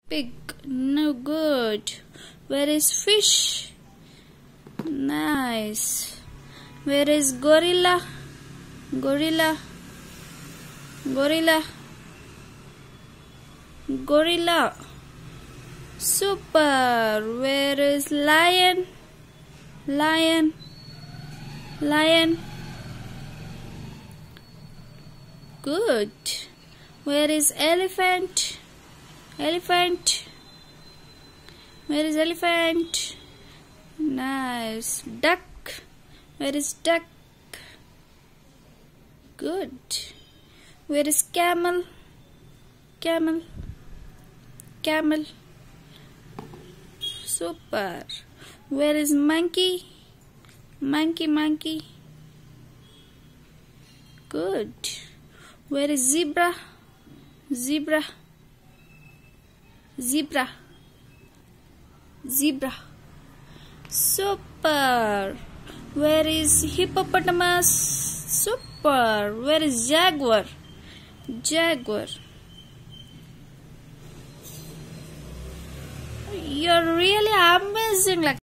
Pig. No good. Where is fish? Nice. Where is gorilla? Gorilla. Gorilla. Gorilla. Super. Where is lion? Lion. Lion. Good. Where is elephant? Elephant. Where is elephant? Nice. Duck. Where is duck? Good. Where is camel? Camel. Camel. Super. Where is monkey? Monkey, monkey. Good. Where is zebra? Zebra. Zebra. Zebra. Super. Where is hippopotamus? Super. Where is jaguar? Jaguar. You're really amazing.